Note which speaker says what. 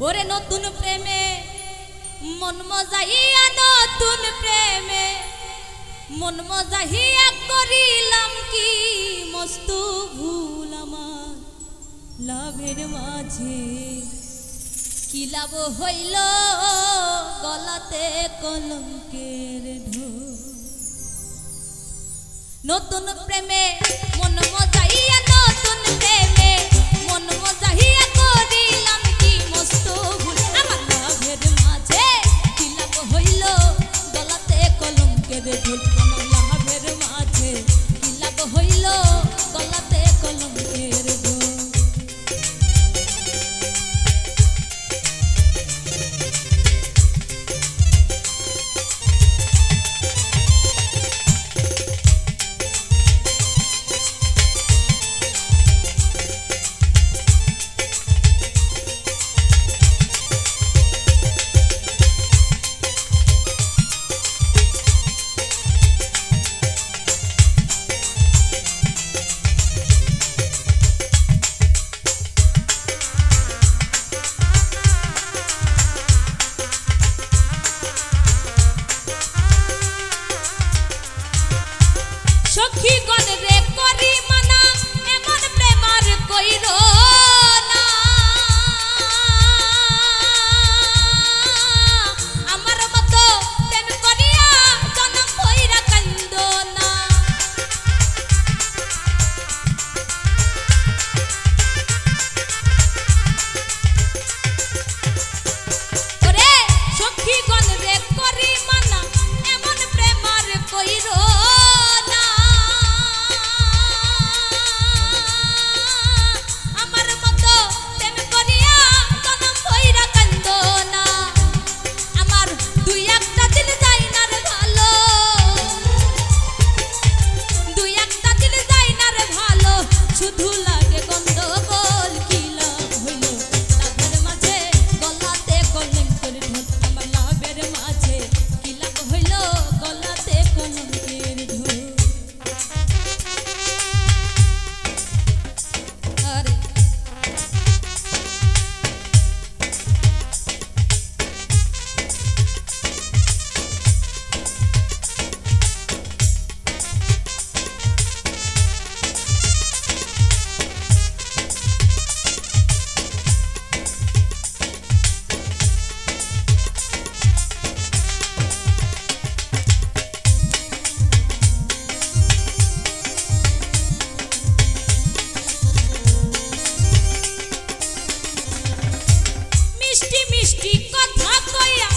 Speaker 1: ওরে নতুন প্রেমে মন মজাইয়া, নতুন প্রেমে মন মজাইয়া করিলাম কি মস্ত ভুল আমার লাভের মাঝে। কি লাভ হইল গলাতে কলঙ্কের ঢোল। নতুন প্রেমে মন মজাইয়া, নতুন প্রেমে মন মজাইয়া করিলাম কি মস্ত ভুল আমার লাভের মাঝে। কি লাভ হইল গলাতে কলঙ্কের ঢোল আমার লাভের মাঝে। কি লাভ হইল গলাতে কলঙ্কের ঢোল। সখী গণ রে করি মানা এমন প্রেমার কইর না। আমার মতো প্রেম করিয়া জনম কইরা কান্দ না। ওরে সখী গণ রে করি মানা এমন প্রেমার কইর না। মিষ্টি মিষ্টি কথা কইয়া